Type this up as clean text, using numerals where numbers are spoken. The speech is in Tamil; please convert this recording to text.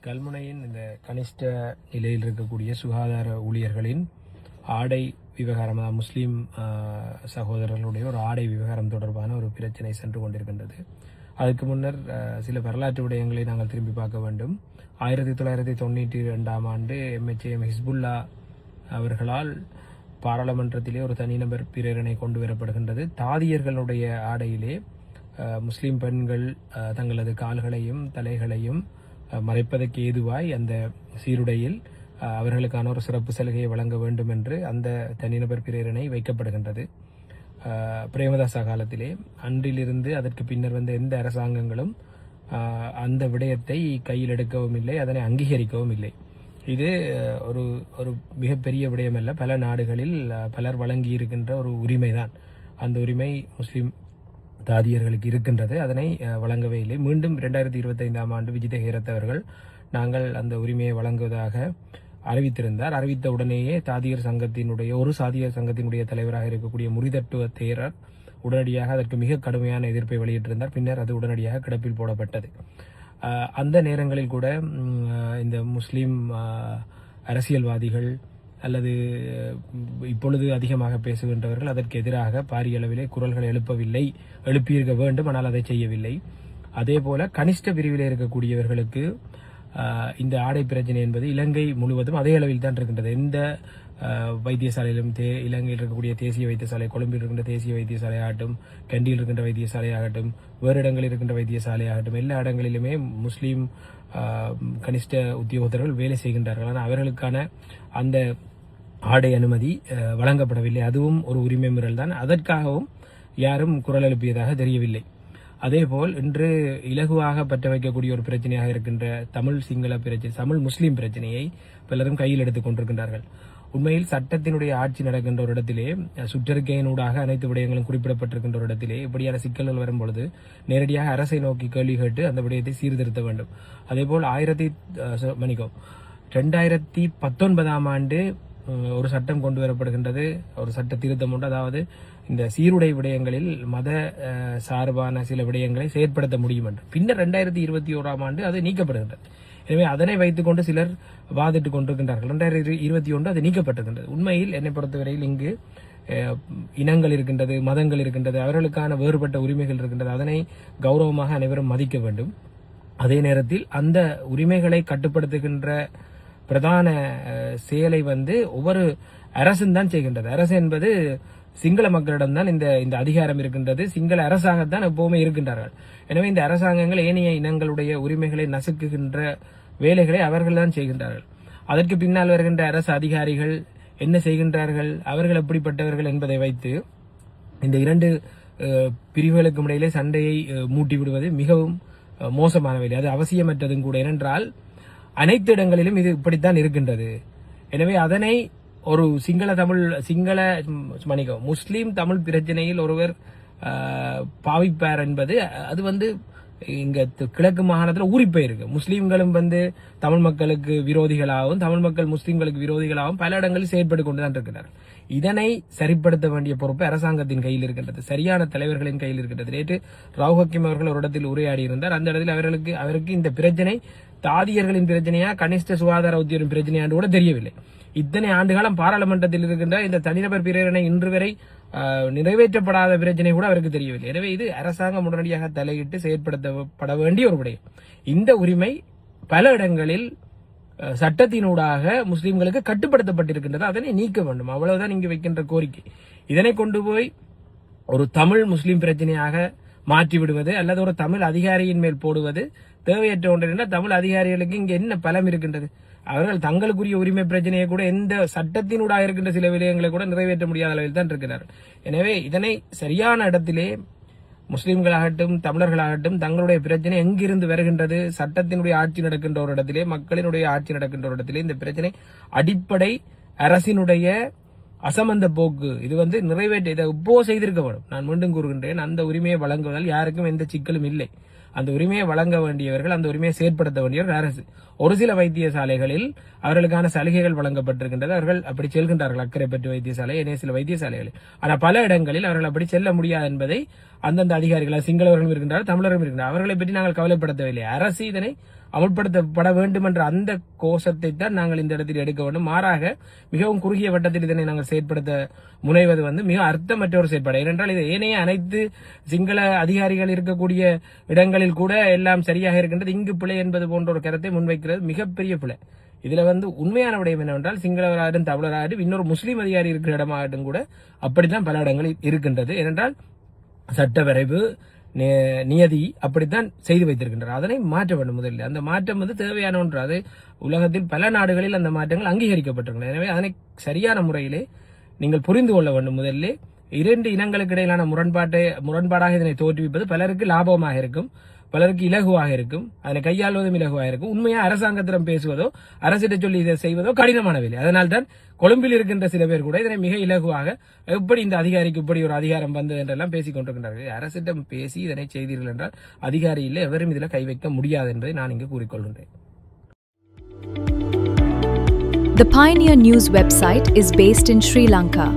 கல்முனையின் இந்த கனிஷ்ட நிலையில் இருக்கக்கூடிய சுகாதார ஊழியர்களின் ஆடை விவகாரம், முஸ்லீம் சகோதரர்களுடைய ஒரு ஆடை விவகாரம் தொடர்பான ஒரு பிரச்சனை சென்று கொண்டிருக்கின்றது. அதுக்கு முன்னர் சில வரலாற்று விடயங்களை நாங்கள் திரும்பி பார்க்க வேண்டும். 1992ஆம் ஆண்டு MHM ஹிஸ்புல்லா அவர்களால் பாராளுமன்றத்திலே ஒரு தனிநபர் பிரேரணை கொண்டு வரப்படுகின்றது. தாதியர்களுடைய ஆடையிலே முஸ்லீம் பெண்கள் தங்களது கால்களையும் தலைகளையும் மறைப்பதற்கு ஏதுவாய் அந்த சீருடையில் அவர்களுக்கான ஒரு சிறப்பு சலுகையை வழங்க வேண்டும் என்று அந்த தனிநபர் பிரேரணை வைக்கப்படுகின்றது. பிரேமதாசா காலத்திலே அன்றிலிருந்து அதற்கு பின்னர் வந்த எந்த அரசாங்கங்களும் அந்த விடயத்தை கையில் எடுக்கவும் இல்லை, அதனை அங்கீகரிக்கவும் இல்லை. இது ஒரு ஒரு மிகப்பெரிய விடயமல்ல, பல நாடுகளில் பலர் வழங்கி இருக்கின்ற ஒரு உரிமைதான். அந்த உரிமை முஸ்லிம் தாதியர்களுக்கு இருக்கின்றது, அதனை வழங்கவே இல்லை. மீண்டும் 2025ஆம் ஆண்டு விஜித ஹேரத் அவர்கள் நாங்கள் அந்த உரிமையை வழங்குவதாக அறிவித்திருந்தார். அறிவித்த உடனேயே தாதியர் சங்கத்தினுடைய சாதியர் சங்கத்தினுடைய தலைவராக இருக்கக்கூடிய முறிதட்டுவ தேரர் உடனடியாக அதற்கு மிக கடுமையான எதிர்ப்பை வெளியிட்டிருந்தார். பின்னர் அது உடனடியாக கிடப்பில் போடப்பட்டது. அந்த நேரங்களில் கூட இந்த முஸ்லீம் அரசியல்வாதிகள் அல்லது இப்பொழுது அதிகமாக பேசுகின்றவர்கள் அதற்கு எதிராக பாரிய அளவிலே குரல்களை எழுப்பியிருக்க வேண்டும், ஆனால் அதை செய்யவில்லை. அதே போல கனிஷ்ட பிரிவிலே இருக்கக்கூடியவர்களுக்கு இந்த ஆடை பிரச்சனை என்பது இலங்கை முழுவதும் அதே அளவில் தான் இருக்கின்றது. எந்த வைத்தியசாலையிலும் இலங்கையில் இருக்கக்கூடிய தேசிய வைத்தியசாலை, கொழும்பில் இருக்கின்ற தேசிய வைத்தியசாலை ஆகட்டும், கண்டியில் இருக்கின்ற வைத்தியசாலை ஆகட்டும், வேறு இடங்களில் இருக்கின்ற வைத்தியசாலை ஆகட்டும், எல்லா இடங்களிலுமே முஸ்லீம் கனிஷ்ட உத்தியோகத்தர்கள் வேலை செய்கின்றார்கள். ஆனால் அவர்களுக்கான அந்த ஆடை அனுமதி வழங்கப்படவில்லை. அதுவும் ஒரு உரிமை மீறல் தான். அதற்காகவும் யாரும் குரல் எழுப்பியதாக தெரியவில்லை. அதேபோல் இன்று இலகுவாக பற்ற வைக்கக்கூடிய ஒரு பிரச்சனையாக இருக்கின்ற தமிழ் சிங்கள பிரச்சனை, தமிழ் முஸ்லீம் பிரச்சனையை பலரும் கையில் எடுத்துக் கொண்டிருக்கின்றார்கள். உண்மையில் சட்டத்தினுடைய ஆட்சி நடக்கின்ற ஒரு இடத்திலே, சுற்றறிக்கையினூடாக அனைத்து விடயங்களும் குறிப்பிடப்பட்டிருக்கின்ற ஒரு இடத்திலே இப்படியான சிக்கல்கள் வரும்பொழுது நேரடியாக அரசை நோக்கி கேள்வி கேட்டு அந்த விடயத்தை சீர்திருத்த வேண்டும். அதேபோல் 2019ஆம் ஆண்டு ஒரு சட்டம் கொண்டு வரப்படுகின்றது, ஒரு சட்ட திருத்தம் உண்டு. அதாவது இந்த சீருடை விடயங்களில் மத சார்பான சில விடயங்களை செயற்படுத்த முடியும் என்று. பின்னர் 2021ஆம் ஆண்டு அது நீக்கப்படுகின்றது. எனவே அதனை வைத்துக் கொண்டு சிலர் வாதிட்டுக் கொண்டிருக்கின்றார்கள். 2021 அது நீக்கப்பட்டிருக்கின்றது. உண்மையில் என்னை பொறுத்தவரையில் இங்கு இனங்கள் இருக்கின்றது, மதங்கள் இருக்கின்றது, அவர்களுக்கான வேறுபட்ட உரிமைகள் இருக்கின்றது. அதனை கௌரவமாக அனைவரும் மதிக்க வேண்டும். அதே நேரத்தில் அந்த உரிமைகளை கட்டுப்படுத்துகின்ற பிரதான செயலை ஒவ்வொரு அரசும் தான் செய்கின்றது. அரசு என்பது சிங்கள மக்களிடம்தான் இந்த அதிகாரம் இருக்கின்றது. சிங்கள அரசாங்கத்தான் எப்பவுமே இருக்கின்றார்கள். எனவே இந்த அரசாங்கங்கள் ஏனைய இனங்களுடைய உரிமைகளை நசுக்குகின்ற வேலைகளை அவர்கள் தான் செய்கின்றார்கள். அதற்கு பின்னால் வருகின்ற அரசு அதிகாரிகள் என்ன செய்கின்றார்கள், அவர்கள் எப்படிப்பட்டவர்கள் என்பதை வைத்து இந்த இரண்டு பிரிவுகளுக்கும் இடையிலே சண்டையை மூட்டி விடுவது மிகவும் மோசமான வேலை. அது அவசியமற்றதும் கூட. ஏனென்றால் அனைத்து இடங்களிலும் இது இப்படித்தான் இருக்கின்றது. எனவே அதனை ஒரு முஸ்லீம் தமிழ் பிரச்சனையில் ஒருவர் பாவிப்பார் என்பது அது இங்க கிழக்கு மாகாணத்தில் ஊறிப்போயிருக்கு. முஸ்லீம்களும் தமிழ் மக்களுக்கு விரோதிகளாகவும், தமிழ் மக்கள் முஸ்லீம்களுக்கு விரோதிகளாகவும் பல இடங்களில் செயற்பட்டு கொண்டுதான் இருக்கிறார்கள். இதனை சரிப்படுத்த வேண்டிய பொறுப்பு அரசாங்கத்தின் கையில் இருக்கின்றது, சரியான தலைவர்களின் கையில் இருக்கின்றது. நேற்று ராவ் ஹக்கீம் அவர்கள் ஒரு இடத்தில் உரையாடி இருந்தார். அந்த இடத்தில் அவருக்கு இந்த பிரச்சனை தாதியர்களின் பிரச்சனையா, கனிஷ்ட சுகாதார உத்தியோகம் பிரச்சனையாண்டு கூட தெரியவில்லை. இத்தனை ஆண்டுகாலம் பாராளுமன்றத்தில் இருக்கின்ற இந்த தனிநபர் பிரேரணை இன்று வரை நிறைவேற்றப்படாத பிரச்சனை கூட அவருக்கு தெரியவில்லை. எனவே இது அரசாங்கம் உடனடியாக தலையிட்டு செயற்படுத்தப்பட வேண்டிய ஒரு விடயம். இந்த உரிமை பல இடங்களில் சட்டத்தினூடாக முஸ்லிம்களுக்கு கட்டுப்படுத்தப்பட்டிருக்கின்றது. அதனை நீக்க வேண்டும். அவ்வளவுதான் இங்கு வைக்கின்ற கோரிக்கை. இதனை கொண்டு போய் ஒரு தமிழ் முஸ்லிம் பிரச்சனையாக மாற்றி விடுவது அல்லது ஒரு தமிழ் அதிகாரியின் மேல் போடுவது தேவையற்ற ஒன்று. தமிழ் அதிகாரிகளுக்கு இங்கு என்ன பலம் இருக்கின்றது? அவர்கள் தங்களுக்குரிய உரிமை பிரச்சனையை கூட எந்த சட்டத்தினூடாக இருக்கின்ற சில விடயங்களை கூட நிறைவேற்ற முடியாத அளவில் தான் இருக்கிறார்கள். எனவே இதனை சரியான இடத்திலே முஸ்லிம்களாகட்டும் தமிழர்களாகட்டும் தங்களுடைய பிரச்சனை எங்கிருந்து வருகின்றது, சட்டத்தினுடைய ஆட்சி நடக்கின்ற ஒரு இடத்திலே, மக்களினுடைய ஆட்சி நடக்கின்ற ஒரு இடத்திலே இந்த பிரச்சனை அடிப்படை அரசினுடைய அசமந்த போக்கு இது நிறைவேற்ற இதை இப்போ செய்திருக்க வேண்டும். நான் மீண்டும் கூறுகின்றேன், அந்த உரிமையை வழங்குவதால் யாருக்கும் எந்த சிக்கலும் இல்லை. அந்த உரிமையை வழங்க வேண்டியவர்கள், அந்த உரிமையை செயற்படுத்த வேண்டியவர்கள் அரசு. ஒரு சில வைத்தியசாலைகளில் அவர்களுக்கான சலுகைகள் வழங்கப்பட்டிருக்கின்றது. அவர்கள் அப்படி செல்கின்றார்கள், அக்கரைப்பற்று வைத்தியசாலை, ஏனைய சில வைத்தியசாலைகளில். ஆனால் பல இடங்களில் அவர்கள் அப்படி செல்ல முடியாது என்பதை அந்தந்த அதிகாரிகள், சிங்களவர்களும் இருக்கின்றார்கள், தமிழர்களும் இருக்கின்றனர். அவர்களை பற்றி நாங்கள் கவலைப்படுத்தவில்லை. அரசு இதனை அமுல்படுத்தப்பட வேண்டும் என்ற அந்த கோஷத்தை தான் நாங்கள் இந்த இடத்தில் எடுக்க வேண்டும். மாறாக மிகவும் குறுகிய வட்டத்தில் இதனை நாங்கள் செயற்படுத்த முனைவது மிக அர்த்தமற்ற ஒரு செயற்பாடு. ஏனென்றால் இது ஏனைய அனைத்து சிங்கள அதிகாரிகள் இருக்கக்கூடிய இடங்களில் கூட எல்லாம் சரியாக இருக்கின்றது, இங்கு பிழை என்பது போன்ற ஒரு கருத்தை முன்வைக்கிறது மிகப்பெரிய பிழை. இதுல உண்மையான விடயம் என்னவென்றால் சிங்களவராடும் தமிழராடும் இன்னொரு முஸ்லீம் அதிகாரி இருக்கிற இடமாகட்டும் கூட அப்படித்தான் பல இடங்களில் இருக்கின்றது. ஏனென்றால் சட்ட வரைவு நியதி அப்படித்தான் செய்து வைத்திருக்கின்றனர். அதனை மாற்ற வேண்டும். முதலில் அந்த மாற்றம் தேவையான ஒன்று. அது உலகத்தில் பல நாடுகளில் அந்த மாற்றங்கள் அங்கீகரிக்கப்பட்டிருக்கின்றன. எனவே அதனை சரியான முறையிலே நீங்கள் புரிந்து கொள்ள வேண்டும். முதலிலே 2 இனங்களுக்கு இடையிலான முரண்பாடாக இதனை தோற்றுவிப்பது பலருக்கு லாபமாக இருக்கும், பலருக்கு இலகுவாக இருக்கும், அதனை கையாள்வதும் இலகுவாக இருக்கும். உண்மையா அரசாங்கத்திடம் பேசுவதோ அரசிட்ட சொல்லி இதை செய்வதோ கடினமானவில்லை. அதனால்தான் கொழும்பில் இருக்கின்ற சில பேர் கூட இதனை மிக இலகுவாக எப்படி இந்த அதிகாரிக்கு இப்படி ஒரு அதிகாரம் வந்தது என்றெல்லாம் பேசிக் கொண்டிருக்கின்றார்கள். அரசிடம் பேசி இதனை செய்தீர்கள் என்றால் அதிகாரியில் எவரும் இதில் கை வைக்க முடியாது என்பதை நான் இங்கு கூறிக்கொள்கின்றேன். The Pioneer News website is based in Sri Lanka.